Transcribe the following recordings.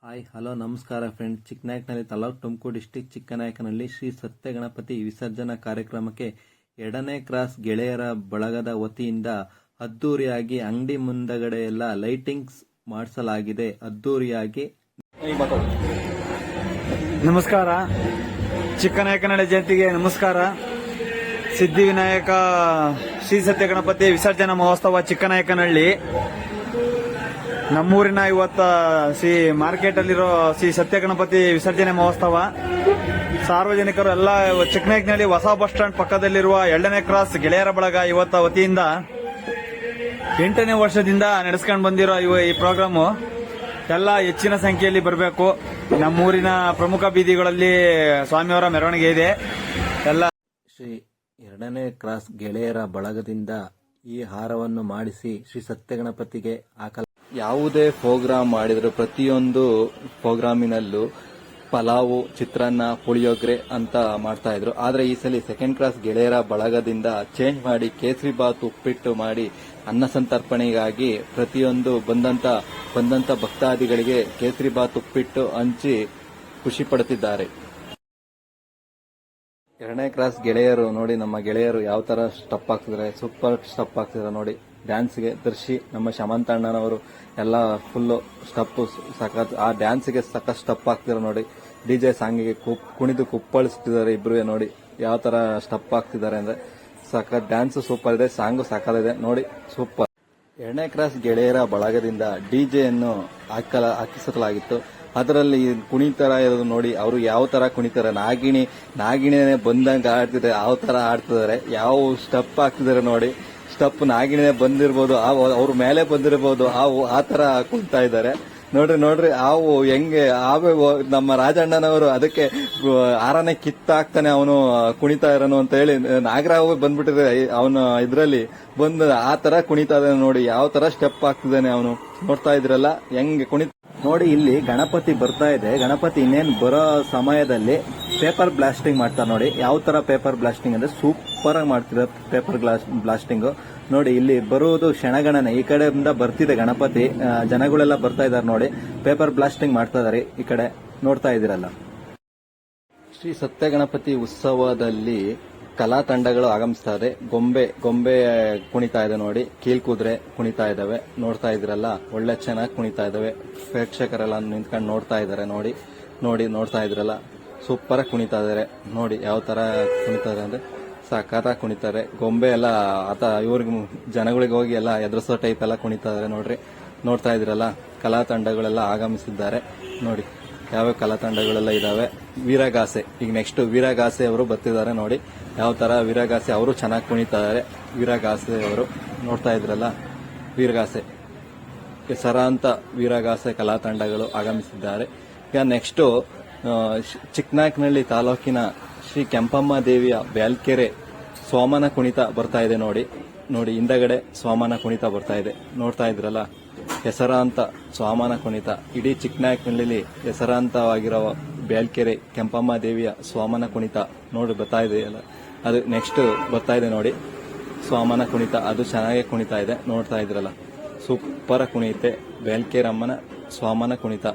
Hi hello ನಮಸ್ಕಾರ friend. Chiknayakanahalli taluk Tumakuru district Chiknayakanahalli Shri ಸತ್ಯ ಗಣಪತಿ ವಿಸರ್ಜನಾ ಕಾರ್ಯಕ್ರಮಕ್ಕೆ 2ನೇ ಕ್ರಾಸ್ ಗೆಳೆಯರ ಬಳಗದ ವತಿಯಿಂದ ಅದ್ದೂರಿಯಾಗಿ ಅಂಗಡಿ ಮುಂದಗಡೆ ಎಲ್ಲ ಲೈಟಿಂಗ್ಸ್ ಮಾಡಿಸಲಾಗಿದೆ. ಅದ್ದೂರಿಯಾಗಿ ನಮಸ್ಕಾರ. ಚಿಕ್ಕನಾಯಕನಹಳ್ಳಿ ಜಯಂತಿಗೆ ನಮಸ್ಕಾರ. ಸಿದ್ಧಿವಿನಾಯಕ ಶ್ರೀ ಸತ್ಯ ಗಣಪತಿ ವಿಸರ್ಜನಾ ಮಹೋತ್ಸವ ಚಿಕ್ಕನಾಯಕನಹಳ್ಳಿ. ನಮ್ಮೂರಿನ ಇವತ್ತ ಮಾರ್ಕೆಟ್ ಅಲ್ಲಿರೋ ಶ್ರೀ ಸತ್ಯ ಗಣಪತಿ ವಿಸರ್ಜನೆ ಮಹೋತ್ಸವ ಸಾರ್ವಜನಿಕರು ಎಲ್ಲ ಚಿಕ್ಕನಾಯಕನಹಳ್ಳಿ ಹೊಸ ಬಸ್ ಸ್ಟ್ಯಾಂಡ್ ಪಕ್ಕದಲ್ಲಿರುವ 2ನೇ ಕ್ರಾಸ್ ಗೆಳೆಯರ ಬಳಗ ಇವತ್ತ ವತಿಯಿಂದ 8ನೇ ವರ್ಷದಿಂದ ನಡೆಸ್ಕೊಂಡು ಬಂದಿರೋ ಈ ಪ್ರೋಗ್ರಾಮು ಎಲ್ಲ ಹೆಚ್ಚಿನ ಸಂಖ್ಯೆಯಲ್ಲಿ ಬರಬೇಕು. ನಮ್ಮೂರಿನ ಪ್ರಮುಖ ಬೀದಿಗಳಲ್ಲಿ ಸ್ವಾಮಿಯವರ ಮೆರವಣಿಗೆ ಇದೆ. ಎಲ್ಲ ಶ್ರೀ 2ನೇ ಕ್ರಾಸ್ ಗೆಳೆಯರ ಬಳಗದಿಂದ ಈ ಹಾರವನ್ನು ಮಾಡಿಸಿ ಶ್ರೀ ಸತ್ಯ ಗಣಪತಿಗೆ ಹಾಕಲಾಗಿದೆ. ಯಾವುದೇ ಪ್ರೋಗ್ರಾಮ್ ಮಾಡಿದ್ರು ಪ್ರತಿಯೊಂದು ಪ್ರೋಗ್ರಾಮಿನಲ್ಲೂ ಪಲಾವು, ಚಿತ್ರಾನ್ನ, ಪುಳಿಯೋಗರೆ ಅಂತ ಮಾಡ್ತಾ ಇದ್ರು. ಆದ್ರೆ ಈ ಸಲ 2nd ಕ್ರಾಸ್ ಗೆಳೆಯರ ಬಳಗದಿಂದ ಚೇಂಜ್ ಮಾಡಿ ಕೇಸರಿ ಬಾತ್, ಉಪ್ಪಿಟ್ಟು ಮಾಡಿ ಅನ್ನ ಸಂತರ್ಪಣೆಗಾಗಿ ಪ್ರತಿಯೊಂದು ಬಂದಂತ ಭಕ್ತಾದಿಗಳಿಗೆ ಕೇಸರಿ ಬಾತ್, ಉಪ್ಪಿಟ್ಟು ಹಂಚಿ ಖುಷಿ ಪಡುತ್ತಿದ್ದಾರೆ. 2ನೇ ಕ್ರಾಸ್ ಗೆಳೆಯರು ನೋಡಿ, ನಮ್ಮ ಗೆಳೆಯರು ಯಾವ ತರ ಸ್ಟೆಪ್ ಹಾಕ್ತಿದ್ದಾರೆ, ಸೂಪರ್ ಸ್ಟೆಪ್ ಹಾಕ್ತಿದ್ದಾರೆ ನೋಡಿ. ಡ್ಯಾನ್ಸ್ಗೆ ದರ್ಶಿ ನಮ್ಮ ಶಮಂತ ಅಣ್ಣನವರು ಎಲ್ಲ ಫುಲ್ಲು ಸ್ಟೆಪ್ ಸಖತ್, ಆ ಡ್ಯಾನ್ಸ್ಗೆ ಸಖತ್ ಸ್ಟೆಪ್ ಹಾಕ್ತಿದ್ದಾರೆ ನೋಡಿ. ಡಿಜೆ ಸಾಂಗಿಗೆ ಕುಣಿದು ಕುಪ್ಪಳಿಸ್ತಿದ್ದಾರೆ ಇಬ್ರು ನೋಡಿ ಯಾವ ತರ ಸ್ಟೆಪ್ ಹಾಕ್ತಿದ್ದಾರೆ ಅಂದ್ರೆ ಸಖತ್. ಡ್ಯಾನ್ಸ್ ಸೂಪರ್ ಇದೆ, ಸಾಂಗು ಸಖತ್ ನೋಡಿ, ಸೂಪರ್. 2ನೇ ಕ್ರಾಸ್ ಗೆಳೆಯರ ಬಳಗದಿಂದ ಡಿಜೆಯನ್ನು ಹಾಕಿಸಲಾಗಿತ್ತು. ಅದರಲ್ಲಿ ಕುಣಿತರ ಇರೋದು ನೋಡಿ, ಅವರು ಯಾವ ತರ ಕುಣಿತಾರೆ, ನಾಗಿಣಿನೇ ಬಂದಂಗ ಆಡ್ತಿದ್ದಾರೆ, ಯಾವ ತರ ಆಡ್ತಿದ್ದಾರೆ, ಯಾವ ಸ್ಟೆಪ್ ಹಾಕ್ತಿದ್ದಾರೆ ನೋಡಿ. ಸ್ಟೆಪ್ ನಾಗಿಣಿನೇ ಬಂದಿರ್ಬೋದು, ಅವ್ರ ಮೇಲೆ ಬಂದಿರಬಹುದು, ಆ ತರ ಕುಣಿತಾ ಇದ್ದಾರೆ ನೋಡ್ರಿ. ಹಾವು ಹೆಂಗೆ ನಮ್ಮ ರಾಜಣ್ಣನವರು ಅದಕ್ಕೆ ಆರನೇ ಕಿತ್ತಾಕ್ತಾನೆ ಅವನು ಕುಣಿತಾ ಇರೋನು ಅಂತ ಹೇಳಿ ನಾಗರಾವ್ ಬಂದ್ಬಿಟ್ಟಿದ್ರೆ ಅವನು ಇದ್ರಲ್ಲಿ ಬಂದು ಆ ತರ ಕುಣಿತಾ ಇದ್ದಾನೆ ನೋಡಿ. ಯಾವ ತರ ಸ್ಟೆಪ್ ಹಾಕ್ತಿದ್ದಾನೆ ಅವನು ನೋಡ್ತಾ ಇದ್ರಲ್ಲ ಹೆಂಗೆ ಕುಣಿತ ನೋಡಿ. ಇಲ್ಲಿ ಗಣಪತಿ ಬರ್ತಾ ಇದೆ. ಗಣಪತಿ ಇನ್ನೇನು ಬರೋ ಸಮಯದಲ್ಲಿ ಪೇಪರ್ ಬ್ಲಾಸ್ಟಿಂಗ್ ಮಾಡ್ತಾರೆ ನೋಡಿ. ಯಾವ ತರ ಪೇಪರ್ ಬ್ಲಾಸ್ಟಿಂಗ್ ಅಂದ್ರೆ ಸೂಪರ್ ಆಗಿ ಮಾಡ್ತಿದ್ದಾರೆ ಪೇಪರ್ ಬ್ಲಾಸ್ಟಿಂಗ್ ನೋಡಿ. ಇಲ್ಲಿ ಬರುವುದು ಕ್ಷಣಗಣನೆ, ಈ ಕಡೆಯಿಂದ ಬರ್ತಿದೆ ಗಣಪತಿ, ಜನಗಳೆಲ್ಲ ಬರ್ತಾ ಇದಾರೆ ನೋಡಿ. ಪೇಪರ್ ಬ್ಲಾಸ್ಟಿಂಗ್ ಮಾಡ್ತಾ ಇದಾರೆ ಈ ಕಡೆ ನೋಡ್ತಾ ಇದ್ದೀರಲ್ಲ. ಶ್ರೀ ಸತ್ಯ ಗಣಪತಿ ಉತ್ಸವದಲ್ಲಿ ಕಲಾ ತಂಡಗಳು ಆಗಮಿಸ್ತಾ ಇದೆ. ಗೊಂಬೆ ಕುಣಿತಾ ಇದೆ ನೋಡಿ, ಕೀಲ್ಕುದ್ರೆ ಕುಣಿತಾ ಇದಾವೆ ನೋಡ್ತಾ ಇದ್ರಲ್ಲ, ಒಳ್ಳೆ ಚೆನ್ನಾಗಿ ಕುಣಿತಾ ಇದಾವೆ. ಪ್ರೇಕ್ಷಕರೆಲ್ಲ ನಿಂತ್ಕೊಂಡು ನೋಡ್ತಾ ಇದಾರೆ ನೋಡಿ ನೋಡ್ತಾ ಇದ್ರಲ್ಲ, ಸೂಪರ್ ಆಗಿ ಕುಣಿತಾ ಇದಾರೆ ನೋಡಿ. ಯಾವ ತರ ಕುಣಿತಾ ಇದಾರೆ ಅಂದ್ರೆ ಸಖತ್ತಾಗಿ ಕುಣಿತಾರೆ. ಗೊಂಬೆ ಎಲ್ಲ ಇವ್ರಿಗೆ ಜನಗಳಿಗೆ ಹೋಗಿ ಎಲ್ಲ ಎದುರಿಸೋ ಟೈಪ್ ಎಲ್ಲ ಕುಣಿತಾ ಇದಾರೆ ನೋಡ್ರಿ. ನೋಡ್ತಾ ಇದ್ರಲ್ಲ, ಕಲಾ ತಂಡಗಳೆಲ್ಲ ಆಗಮಿಸಿದ್ದಾರೆ ನೋಡಿ. ಯಾವ ಕಲಾ ತಂಡಗಳೆಲ್ಲ ಇದಾವೆ. ವೀರಗಾಸೆ, ಈಗ ನೆಕ್ಸ್ಟ್ ವೀರಗಾಸೆ ಅವರು ಬರ್ತಿದ್ದಾರೆ ನೋಡಿ. ಯಾವ ತರ ವೀರಗಾಸೆ ಅವರು ಚೆನ್ನಾಗಿ ಕುಣಿತಾ ಇದಾರೆ. ವೀರಗಾಸೆ ಅವರು ನೋಡ್ತಾ ಇದ್ರಲ್ಲ, ವೀರಗಾಸೆ ಹೆಸರಾಂತ ವೀರಗಾಸೆ ಕಲಾ ತಂಡಗಳು ಆಗಮಿಸಿದ್ದಾರೆ. ಈಗ ನೆಕ್ಸ್ಟ್ ಚಿಕ್ಕನಾಯಕನಹಳ್ಳಿ ತಾಲೂಕಿನ ಶ್ರೀ ಕೆಂಪಮ್ಮ ದೇವಿಯ ಬ್ಯಾಲ್ಕೆರೆ ಸೋಮನ ಕುಣಿತ ಬರ್ತಾ ಇದೆ ನೋಡಿ. ಹಿಂದಗಡೆ ಸೋಮನ ಕುಣಿತ ಬರ್ತಾ ಇದೆ ನೋಡ್ತಾ ಇದ್ರಲ್ಲ. ಹೆಸರಾಂತ ಸೋಮನ ಕುಣಿತ ಇಡೀ ಚಿಕ್ಕನಾಯಕನಹಳ್ಳಿ ಹೆಸರಾಂತವಾಗಿರೋ ಬ್ಯಾಲ್ಕೆರೆ ಕೆಂಪಮ್ಮ ದೇವಿಯ ಸೋಮನ ಕುಣಿತ ನೋಡಿ ಬರ್ತಾ ಇದೆಯಲ್ಲ, ಅದು ನೆಕ್ಸ್ಟ್ ಬರ್ತಾ ಇದೆ ನೋಡಿ. ಸೋಮನ ಕುಣಿತ ಅದು ಚೆನ್ನಾಗಿ ಕುಣಿತಾ ಇದೆ ನೋಡ್ತಾ ಇದ್ರಲ್ಲ, ಸೂಪರ್ ಕುಣಿಯುತ್ತೆ. ಬ್ಯಾಲ್ಕೆರೆ ಅಮ್ಮನ ಸೋಮನ ಕುಣಿತ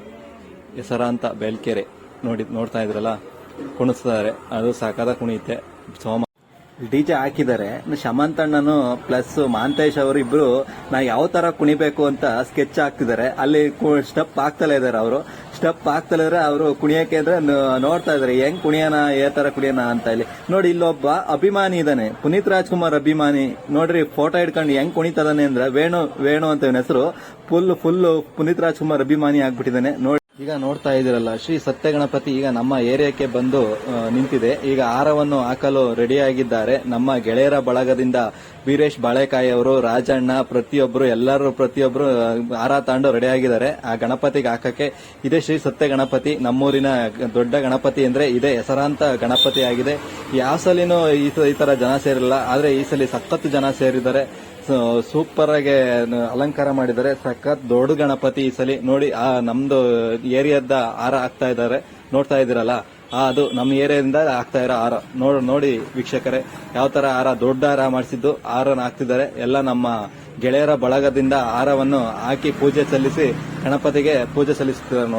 ಹೆಸರಾಂತ ಬ್ಯಾಲ್ಕೆರೆ ನೋಡ್ತಾ ಇದ್ರಲ್ಲ, ಕುಣಿಸ್ತಾರೆ, ಅದು ಸಾಕಾದ ಕುಣಿಯುತ್ತೆ. ಸೋಮ ಡಿಜೆ ಹಾಕಿದ್ದಾರೆ. ಶಮಂತಣ್ಣನು ಪ್ಲಸ್ ಮಾಂತೇಶ್ ಅವರು ಇಬ್ರು ಯಾವ ತರ ಕುಣಿಬೇಕು ಅಂತ ಸ್ಕೆಚ್ ಹಾಕ್ತಿದ್ದಾರೆ. ಅಲ್ಲಿ ಸ್ಟೆಪ್ ಹಾಕ್ತಲೇ ಇದಾರೆ. ಅವರು ಸ್ಟೆಪ್ ಹಾಕ್ತಲೇ ಇದ್ರೆ ಅವರು ಕುಣಿಯಕ್ಕೆ ಅಂದ್ರೆ ನೋಡ್ತಾ ಇದಾರೆ ಹೆಂಗ್ ಕುಣಿಯೋಣ, ಯಾವ ತರ ಕುಣಿಯೋಣ ಅಂತ. ಇಲ್ಲಿ ನೋಡಿ, ಇಲ್ಲೊಬ್ಬ ಅಭಿಮಾನಿ ಇದ್ದಾನೆ, ಪುನೀತ್ ರಾಜ್ಕುಮಾರ್ ಅಭಿಮಾನಿ ನೋಡ್ರಿ. ಫೋಟೋ ಹಿಡ್ಕೊಂಡು ಹೆಂಗ್ ಕುಣಿತದಾನೆ ಅಂದ್ರೆ ವೇಣು ಅಂತ ಇವನ ಹೆಸರು. ಫುಲ್ ಪುನೀತ್ ರಾಜ್ಕುಮಾರ್ ಅಭಿಮಾನಿ ಆಗ್ಬಿಟ್ಟಿದ್ದಾನೆ ನೋಡಿ. ಈಗ ನೋಡ್ತಾ ಇದ್ದೀರಲ್ಲ, ಶ್ರೀ ಸತ್ಯ ಗಣಪತಿ ಈಗ ನಮ್ಮ ಏರಿಯಾಕ್ಕೆ ಬಂದು ನಿಂತಿದೆ. ಈಗ ಹಾರವನ್ನು ಹಾಕಲು ರೆಡಿಯಾಗಿದ್ದಾರೆ. ನಮ್ಮ ಗೆಳೆಯರ ಬಳಗದಿಂದ ವೀರೇಶ್ ಬಾಳೆಕಾಯಿ ಅವರು, ರಾಜಣ್ಣ, ಪ್ರತಿಯೊಬ್ರು ಹಾರ ತಾಂಡು ರೆಡಿಯಾಗಿದ್ದಾರೆ ಆ ಗಣಪತಿಗೆ ಹಾಕಕ್ಕೆ. ಇದೇ ಶ್ರೀ ಸತ್ಯ ಗಣಪತಿ, ನಮ್ಮೂರಿನ ದೊಡ್ಡ ಗಣಪತಿ ಅಂದ್ರೆ ಇದೇ ಹೆಸರಾಂತ ಗಣಪತಿ ಆಗಿದೆ. ಯಾವ ಸಲಿನೂ ಈ ತರ ಜನ ಸೇರಿಲ್ಲ, ಆದ್ರೆ ಈ ಸಲ ಸಖತ್ ಜನ ಸೇರಿದ್ದಾರೆ. ಸೂಪರ್ ಆಗಿ ಅಲಂಕಾರ ಮಾಡಿದ್ದಾರೆ. ಸಖತ್ ದೊಡ್ಡ ಗಣಪತಿ ಈ ಸಲ ನೋಡಿ. ನಮ್ದು ಏರಿಯಾದ ಹಾರ ಹಾಕ್ತಾ ಇದ್ದಾರೆ ನೋಡ್ತಾ ಇದ್ದೀರಲ್ಲ, ಅದು ನಮ್ಮ ಏರಿಯಾದಿಂದ ಹಾಕ್ತಾ ಇರೋ ಹಾರ ನೋಡಿ ವೀಕ್ಷಕರೇ, ಯಾವ ತರ ಹಾರ, ದೊಡ್ಡ ಹಾರ ಮಾಡಿಸಿದ್ದು ಹಾರನ ಹಾಕ್ತಿದ್ದಾರೆ. ಎಲ್ಲ ನಮ್ಮ ಗೆಳೆಯರ ಬಳಗದಿಂದ ಹಾರವನ್ನು ಹಾಕಿ ಪೂಜೆ ಸಲ್ಲಿಸಿ ಗಣಪತಿಗೆ ಪೂಜೆ ಸಲ್ಲಿಸುತ್ತಿದ್ದಾರೆ ನೋಡಿ.